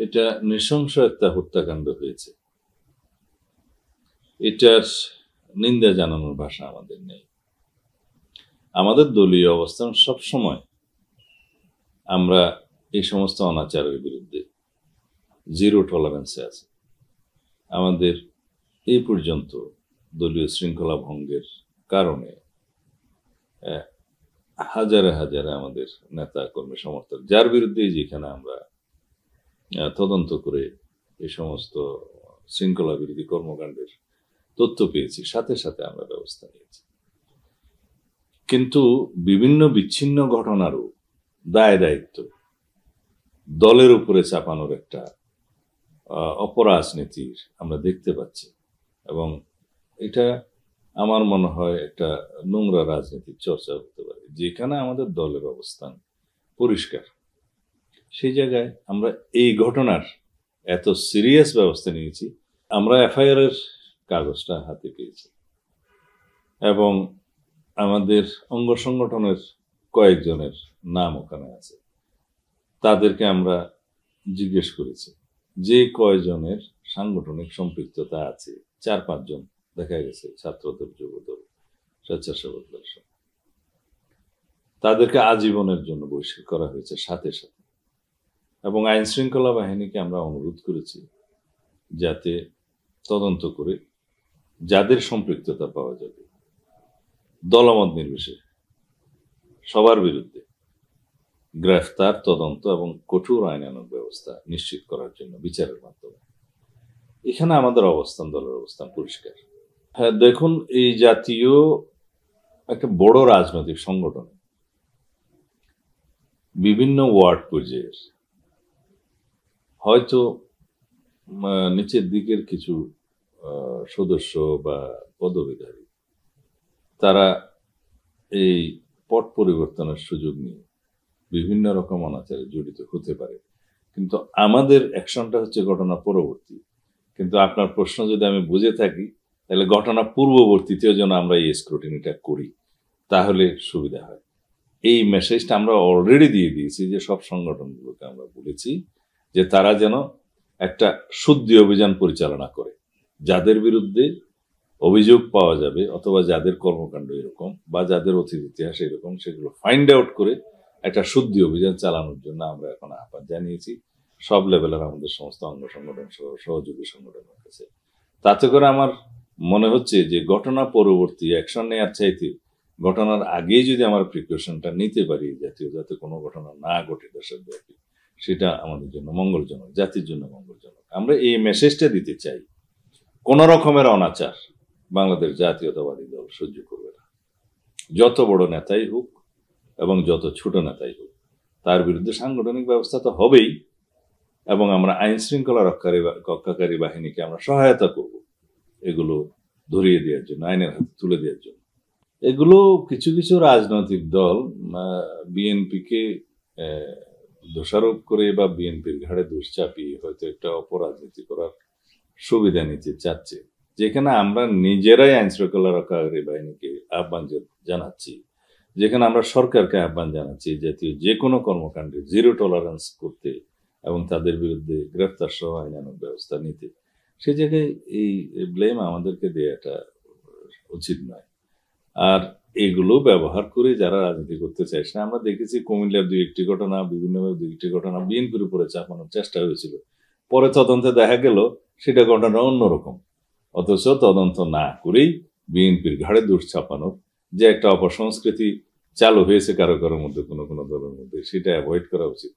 এটা নৃশংস একটা হত্যাকাণ্ড হয়েছে। এটার নিন্দা জানানোর ভাষা আমাদের নেই। আমাদের দলীয় অবস্থান সবসময় আমরা এই সমস্ত অনাচারের বিরুদ্ধে জিরো টলারেন্সে আছে। আমাদের এই পর্যন্ত দলীয় শৃঙ্খলা ভঙ্গের কারণে হাজারে হাজারে আমাদের নেতা কর্মী সমর্থক, যার বিরুদ্ধে যেখানে আমরা তদন্ত করে এই সমস্ত শৃঙ্খলা বিরোধী কর্মকাণ্ডের তথ্য পেয়েছি, সাথে সাথে আমরা ব্যবস্থা নিয়েছি। কিন্তু বিভিন্ন বিচ্ছিন্ন ঘটনারও দায় দায়িত্ব দলের উপরে চাপানোর একটা অপরাজনীতির আমরা দেখতে পাচ্ছি, এবং এটা আমার মনে হয় একটা নোংরা রাজনীতির চর্চা হতে পারে। যেখানে আমাদের দলের অবস্থান পরিষ্কার, সেই জায়গায় আমরা এই ঘটনার এত সিরিয়াস ব্যবস্থা নিয়েছি। আমরা এফআইআর এর কাগজটা হাতে পেয়েছি এবং আমাদের অঙ্গ সংগঠনের কয়েকজনের নাম ওখানে আছে। তাদেরকে আমরা জিজ্ঞেস করেছি যে কয়জনের সাংগঠনিক সম্পৃক্ততা আছে। 4-5 জন দেখা গেছে ছাত্রদল, যুবদল, স্বেচ্ছাসেবক দল। তাদেরকে আজীবনের জন্য বহিষ্কার করা হয়েছে সাথে সাথে। এবং আইন শৃঙ্খলা বাহিনীকে আমরা অনুরোধ করেছি যাতে তদন্ত করে যাদের সম্পৃক্ততা পাওয়া যাবে দলমত নির্বিশেষে সবার বিরুদ্ধে গ্রেফতার, তদন্ত এবং কঠোর আইনানুগ ব্যবস্থা নিশ্চিত করার জন্য বিচারের মাধ্যমে। এখানে আমাদের অবস্থান, দলের অবস্থান পরিষ্কার। হ্যাঁ, দেখুন, এই জাতীয় একটা বড় রাজনৈতিক সংগঠন বিভিন্ন ওয়ার্ড পর্যায়ের হয়তো নিচের দিকের কিছু সদস্য বা পদবীধারী, তারা এই পট পরিবর্তনের সুযোগ নিয়ে বিভিন্ন রকম অনাচারে জড়িত হতে পারে। কিন্তু আমাদের অ্যাকশনটা হচ্ছে ঘটনা পরবর্তী। কিন্তু আপনার প্রশ্ন যদি আমি বুঝে থাকি, তাহলে ঘটনা পূর্ববর্তীতেও যেন আমরা এই স্ক্রুটিনিটা করি, তাহলে সুবিধা হয়। এই মেসেজটা আমরা অলরেডি দিয়ে দিয়েছি যে সব সংগঠনগুলোকে আমরা বলেছি যে তারা যেন একটা শুদ্ধি অভিযান পরিচালনা করে। যাদের বিরুদ্ধে অভিযোগ পাওয়া যাবে অথবা যাদের কর্মকাণ্ড এরকম বা যাদের অতীত ইতিহাস এরকম, সেগুলো ফাইন্ড আউট করে একটা শুদ্ধি অভিযান চালানোর জন্য আমরা এখন আহ্বান জানিয়েছি সব লেভেলের আমাদের সমস্ত অঙ্গ সংগঠন সহ সহযোগী সংগঠনের কাছে। তাতে করে আমার মনে হচ্ছে যে ঘটনা পরবর্তী অ্যাকশন নেওয়ার চাইতে ঘটনার আগেই যদি আমরা প্রিকশনটা নিতে পারি জাতীয়, যাতে কোনো ঘটনা না ঘটে দেশের ব্যাপী, সেটা আমাদের জন্য মঙ্গলজনক, জাতির জন্য মঙ্গলজনক। আমরা এই মেসেজটা দিতে চাই, কোন রকমের অনাচার বাংলাদেশ জাতীয়তাবাদী দল সহ্য করবে না। যত বড় নেতাই হোক এবং যত ছোট নেতাই হোক, তার বিরুদ্ধে সাংগঠনিক ব্যবস্থা তো হবেই, এবং আমরা আইন শৃঙ্খলা রক্ষাকারী বাহিনীকে আমরা সহায়তা করব এগুলো ধরিয়ে দেওয়ার জন্য, আইনের হাতে তুলে দেওয়ার জন্য। এগুলো কিছু কিছু রাজনৈতিক দল বিএনপিকে দোষারোপ করে বা বিএনপির ঘাড়ে দোষ চাপিয়ে হয়তো একটা অপরাজনীতি করার সুবিধা নিতে চাচ্ছে, যেখানে আমরা নিজেরাই আইন শৃঙ্খলা রক্ষাকারী বাহিনীকে আহ্বান জানাচ্ছি, যেখানে আমরা সরকারকে আহ্বান জানাচ্ছি জাতীয় যে কোনো কর্মকাণ্ডে জিরো টলারেন্স করতে এবং তাদের বিরুদ্ধে গ্রেফতার সহ আইনানুগ ব্যবস্থা নিতে। সে জায়গায় এই ব্লেম আমাদেরকে দেওয়াটা উচিত নয়। আর এগুলো ব্যবহার করে যারা রাজনীতি করতে চাইছে না, আমরা দেখেছি কুমিল্লার 2-1টি ঘটনা, বিভিন্নভাবে 2-1টি ঘটনা বিএনপির উপরে চাপানোর চেষ্টা হয়েছিল। পরে তদন্তে দেখা গেল সেটা ঘটনা অন্যরকম, অথচ তদন্ত না করেই বিএনপির ঘাড়ে দোষ চাপানোর যে একটা অপসংস্কৃতি চালু হয়েছে কারো কারোর মধ্যে, কোনো কোনো দলের মধ্যে, সেটা অ্যাভয়েড করা উচিত।